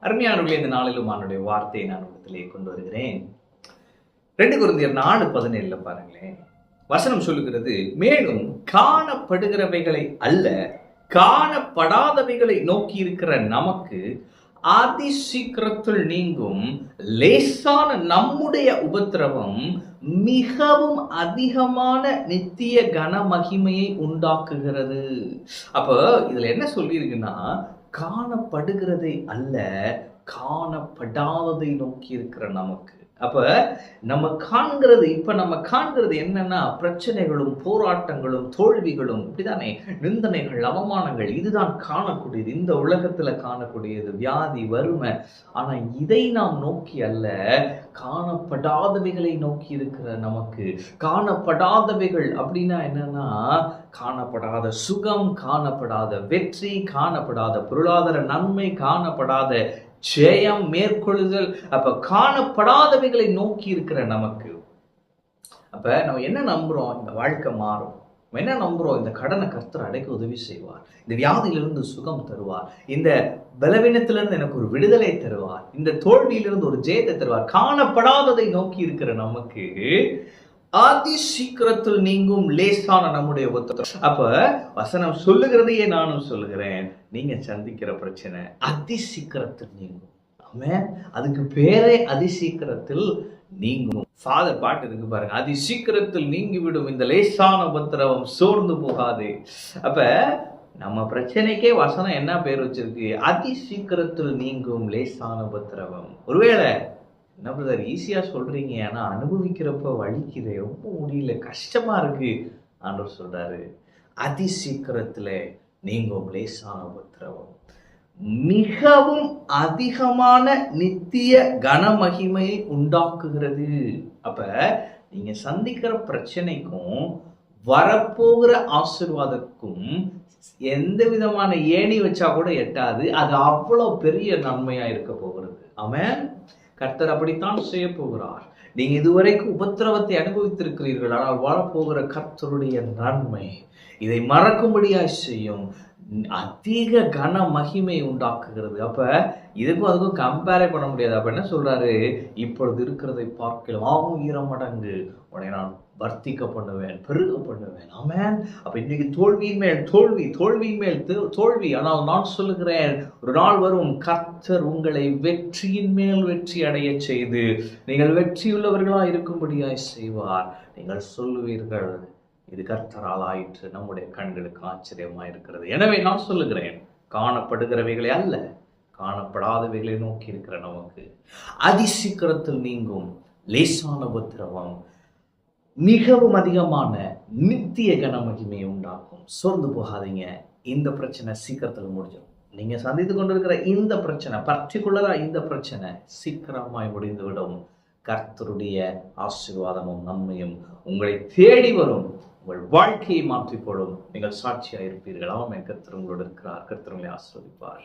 அருமையானவர்களே, இந்த நாளிலும் அவனுடைய வார்த்தையை நான் இடத்திலே கொண்டு வருகிறேன். 2 கொரிந்தியர் 4:17 பாருங்களேன். வசனம் சொல்லுகிறது, மேலும் காணப்படுகிறவைகளை அல்ல காணப்படாதவைகளை நோக்கி இருக்கிற நமக்கு அதிசீக்கிரத்தில் நீங்கும் லேசான நம்முடைய உபத்திரவம் மிகவும் அதிகமான நித்திய கன மகிமையை உண்டாக்குகிறது. அப்ப இதுல என்ன சொல்லியிருக்குன்னா, காணப்படுகிறதை அல்ல காணப்படாததை நோக்கி இருக்கிற நமக்கு. அப்ப நம்ம காண்கிறது என்னன்னா, பிரச்சனைகளும் போராட்டங்களும் தோல்விகளும் இப்படிதானே, நிந்தனைகள் அவமானங்கள், இதுதான் காணக்கூடியது, இந்த உலகத்துல காணக்கூடியது, வியாதி வறுமை. ஆனா இதை நாம் நோக்கி அல்ல, காணப்படாதவைகளை நோக்கி இருக்கிற நமக்கு. காணப்படாதவைகள் அப்படின்னா என்னன்னா, காணப்படாத சுகம், காணப்படாத வெற்றி, காணப்படாத பொருளாதார நன்மை, காணப்படாத ஜெயம், மேற்கொள்ளுதல். அப்ப காணப்படாதவைகளை நோக்கி இருக்கிற நமக்கு. அப்ப நம்ம என்ன நம்புறோம்? இந்த வாழ்க்கை மாறும். நம்ம என்ன நம்புறோம்? இந்த கடனை கர்த்தர் அடைக்க உதவி செய்வார், இந்த வியாதியிலிருந்து சுகம் தருவார், இந்த பலவீனத்திலிருந்து எனக்கு ஒரு விடுதலை தருவார், இந்த தோல்வியிலிருந்து ஒரு ஜெயத்தை தருவார். காணப்படாததை நோக்கி இருக்கிற நமக்கு அதிசீக்கிரத்தில் நீங்கும் லேசான நம்முடைய உபத்திரவம். அப்ப வசனம் சொல்லுகிறதையே நானும் சொல்லுகிறேன், நீங்க சந்திக்கிற பிரச்சனை அதிசீக்கிரத்தில் நீங்கும். ஆமென். அதுக்கு பேரே அதிசீக்கிரத்தில் நீங்கும். ஃபாதர் பாட்டு இருக்கு பாருங்க, அதிசீக்கிரத்தில் நீங்கிவிடும் இந்த லேசான உபத்திரவம், சோர்ந்து போகாது. அப்ப நம்ம பிரச்சனைக்கே வசனம் என்ன பேர் வச்சிருக்கு? அதிசீக்கிரத்தில் நீங்கும் லேசான உபத்திரவம். ஒருவேளை என்ன பிரதர் ஈஸியா சொல்றீங்க, ஆனா அனுபவிக்கிறப்ப வலிக்குது, ரொம்ப முடியல, கஷ்டமா இருக்கு. ஆண்டவர் சொல்றாரு, அதிசீக்கிரத்துல நீங்கும் லேசான உபத்திரவம் மிகவும் அதிகமான நித்திய கனமகிமையை உண்டாக்குகிறது. அப்ப நீங்க சந்திக்கிற பிரச்சனைக்கும் வரப்போகிற ஆசீர்வாதத்துக்கும் எந்த விதமான ஏணி வச்சா கூட எட்டாது. அது அவ்வளவு பெரிய நன்மையா இருக்க போகிறது. ஆமென். கர்த்தர் அப்படித்தான் செய்ய போகிறார். நீங்க இதுவரைக்கும் உபத்திரவத்தை அனுபவித்திருக்கிறீர்கள், ஆனால் வரப்போகிற கர்த்தருடைய நன்மை இதை மறக்கும்படியாய் செய்யும், அதிக கன மகிமை உண்டாக்குகிறது. அப்ப இதுக்கும் அதுக்கும் கம்பேரே பண்ண முடியாது. அப்ப என்ன சொல்றாரு? இப்பொழுது இருக்கிறதை பார்க்கலாம் 1000 மடங்கு உடனே நான் வர்த்திக்க பண்ணுவேன், பெருக பண்ணுவேன். ஆமென். அப்ப இன்னைக்கு தோல்வியின் மேல் தோல்வி, தோல்வியின் மேல் தோல்வி. ஆனால் நான் சொல்லுகிறேன், ஒரு நாள் வரும், கர்த்தர் உங்களை வெற்றியின் மேல் வெற்றி அடைய செய்து நீங்கள் வெற்றியுள்ளவர்களாய் இருக்கும்படியாய் செய்வார். நீங்கள் சொல்லுவீர்கள், இது கர்த்தரால் ஆயிற்று, நம்முடைய கண்களுக்கு ஆச்சரியமா இருக்கிறது. எனவே நான் சொல்லுகிறேன், காணப்படுகிறவைகளை அல்ல காணப்படாதவைகளை நோக்கி இருக்கிற நமக்கு அதிசீக்கிரத்தில் நீங்கும் லேசான உபத்திரவம் மிகவும் அதிகமான நித்திய கன மகிமையை உண்டாக்கும். சோர்ந்து போகாதீங்க, இந்த பிரச்சனை சீக்கிரத்தில் முடிஞ்சிடும். நீங்க சந்தித்து கொண்டிருக்கிற இந்த பிரச்சனை, பர்டிகுலரா இந்த பிரச்சனை சீக்கிரமாய் முடிந்துவிடும். கர்த்தருடைய ஆசீர்வாதமும் நன்மையும் உங்களை தேடி வரும், உங்கள் வாழ்க்கையை மாற்றி போடும். நீங்கள் சாட்சியாக இருப்பீர்கள். ஆமென். கர்த்தர் உங்களோடு இருக்கிறார். கர்த்தர் உங்களை ஆசீர்வதிப்பார்.